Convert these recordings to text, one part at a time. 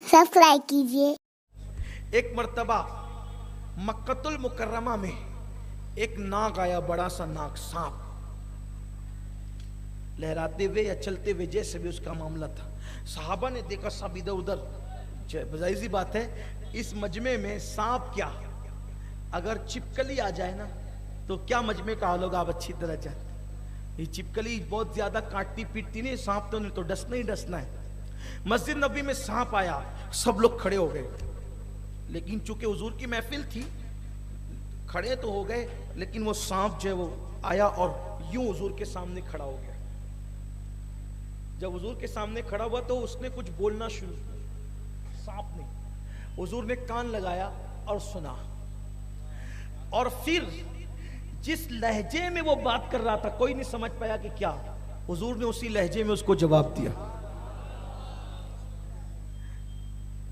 Subscribe कीजिए। एक मर्तबा मक्कतुल मुकर्रमा में एक नाग आया, बड़ा सा नाग, सांप, लहराते हुए या चलते हुए, जैसे भी उसका मामला था। सहाबा ने देखा, सब इधर उधर। जाहिर सी बात है, इस मजमे में सांप क्या, अगर छिपकली आ जाए ना तो क्या मजमे का हाल होगा, आप अच्छी तरह जानते। ये छिपकली बहुत ज्यादा काटती पीटती नहीं, सांप तो डसना ही डसना है। मस्जिद नबी में सांप आया, सब लोग खड़े हो गए, लेकिन चूंकि हुजूर की महफिल थी, खड़े तो हो गए, लेकिन वो सांप जो है वो आया और यूं हुजूर के सामने खड़ा हो गया। जब हुजूर के सामने खड़ा हुआ तो उसने कुछ बोलना शुरू किया, सांप ने। हुजूर ने कान लगाया और सुना, और फिर जिस लहजे में वो बात कर रहा था कोई नहीं समझ पाया कि क्या, हुजूर ने उसी लहजे में उसको जवाब दिया।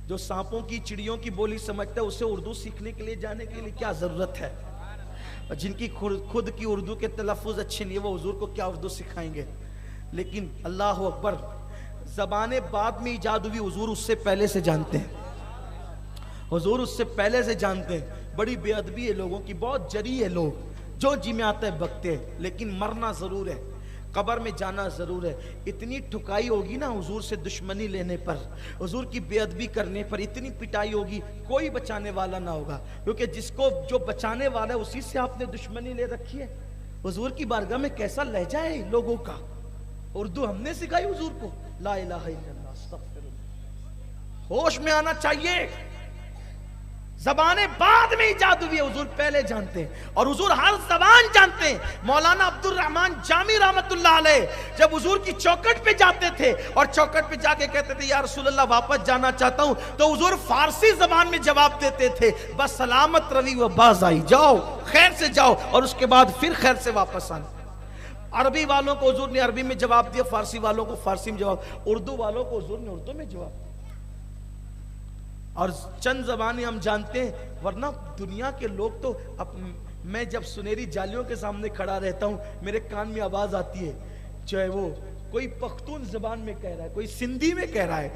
जो सांपों की, चिड़ियों की बोली समझता है, उसे उर्दू सीखने के लिए जाने के लिए क्या जरूरत है। और जिनकी खुद की उर्दू के तलफ़ुज़ अच्छे नहीं है, वो हुजूर को क्या उर्दू सिखाएंगे। लेकिन अल्लाह अकबर, ज़बाने बाद में ईजाद हुई, हुजूर उससे पहले से जानते हैं, हुजूर उससे पहले से जानते हैं। बड़ी बेअदबी है लोगों की, बहुत जरी है लोग, जो जी में आता है बकते हैं, लेकिन मरना जरूर है, कब्र में जाना जरूर है। इतनी ठुकाई होगी ना हुजूर से दुश्मनी लेने पर, हुजूर की बेअदबी करने पर, इतनी पिटाई होगी, कोई बचाने वाला ना होगा, क्योंकि जिसको जो बचाने वाला है उसी से आपने दुश्मनी ले रखी है। हुजूर की बारगाह में कैसा लहजा है लोगों का, उर्दू हमने सिखाई हुजूर को। ला इलाहा इल्लल्लाह, अस्तगफिरुल्लाह। होश में आना चाहिए, ज़बाने बाद में इजाद हुई है, हुजूर पहले जानते हैं, और हुजूर हर ज़बान जानते हैं। मौलाना अब्दुल रहमान जामी रहमतुल्लाह अलैह जब हुजूर की चौखट पे जाते थे और चौखट पे जाके कहते थे या रसूलल्लाह वापस जाना चाहता हूं, तो हुजूर फारसी ज़बान में जवाब देते थे, बस सलामत रवी व बाज आई, जाओ खैर से जाओ, और उसके बाद फिर खैर से वापस आना। अरबी वालों को हुजूर ने अरबी में जवाब दिया, फारसी वालों को फारसी में जवाब, उर्दू वालों को हुजूर ने उर्दू में जवाब। और चंद ज़बानें हम जानते हैं, वरना दुनिया के लोग तो मैं जब सुनहरी जालियों के सामने खड़ा रहता हूँ, मेरे कान में आवाज़ आती है, चाहे वो कोई पख्तून ज़बान में कह रहा है, कोई सिंधी में कह रहा है,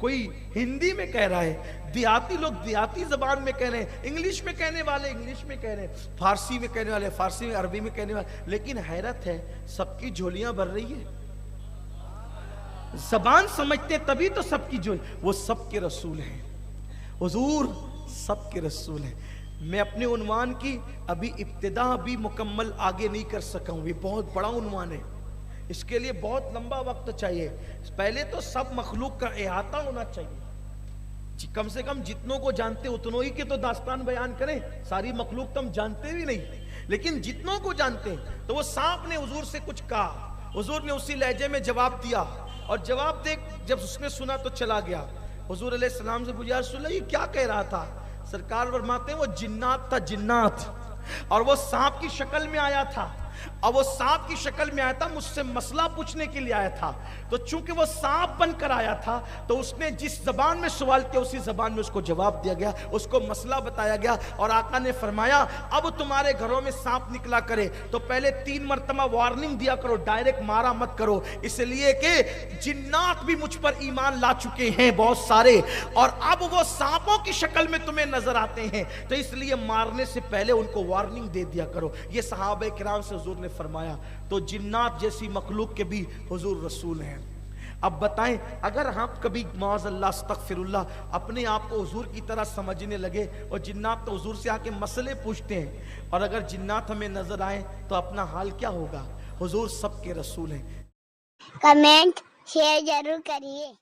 कोई हिंदी में कह रहा है, देहाती लोग देहाती ज़बान में कह रहे हैं, इंग्लिश में कहने वाले इंग्लिश में कह रहे हैं, फारसी में कहने वाले फारसी में, अरबी में कहने वाले। लेकिन हैरत है, सबकी झोलियाँ भर रही है। ज़बान समझते तभी तो सबकी झोली, वो सबके रसूल हैं, हुजूर सबके रसूल हैं। मैं अपने उन्वान की अभी इब्तिदा भी मुकम्मल आगे नहीं कर सका हूँ, ये बहुत बड़ा उन्वान है, इसके लिए बहुत लंबा वक्त चाहिए। पहले तो सब मखलूक का अहाता होना चाहिए, कम से कम जितनों को जानते उतनों ही के तो दास्तान बयान करें, सारी मखलूक तो हम जानते भी नहीं, लेकिन जितनों को जानते हैं। तो वो सांप ने हुजूर से कुछ कहा, हुजूर ने उसी लहजे में जवाब दिया, और जवाब दे जब उसने सुना तो चला गया। हुजूर अलैहिस्सलाम से पूछा, रसूलल्लाह ये क्या कह रहा था? सरकार फरमाते हैं वो जिन्नात था, जिन्नात, और वो सांप की शक्ल में आया था, और वो सांप की शक्ल में आया था, मुझसे मसला पूछने के लिए आया था। तो चूंकि वो सांप बनकर आया था, तो उसने जिस जबान में सवाल किया उसी जबान में उसको जवाब दिया गया, उसको मसला बताया गया। और आका ने फरमाया, अब तुम्हारे घरों में सांप निकला करे तो पहले 3 मरतबा वार्निंग दिया करो, डायरेक्ट मारा मत करो, इसलिए कि जिन्नात भी मुझ पर ईमान ला चुके हैं बहुत सारे, और अब वो सांपों की शक्ल में तुम्हें नजर आते हैं, तो इसलिए मारने से पहले उनको वार्निंग दे दिया करो। ये सहाबे किराम से हुजूर ने फरमाया। तो जिन्नात जैसी मखलूक के भी हुजूर रसूल हैं। अब बताएं, अगर हम कभी माज़अल्लाह अस्तगफिरुल्लाह अपने आप को हुजूर की तरह समझने लगे, और जिन्नात तो हुजूर से आके मसले पूछते हैं, और अगर जिन्नात हमें नजर आए तो अपना हाल क्या होगा। हुजूर सबके रसूल हैं। कमेंट शेयर जरूर करिए।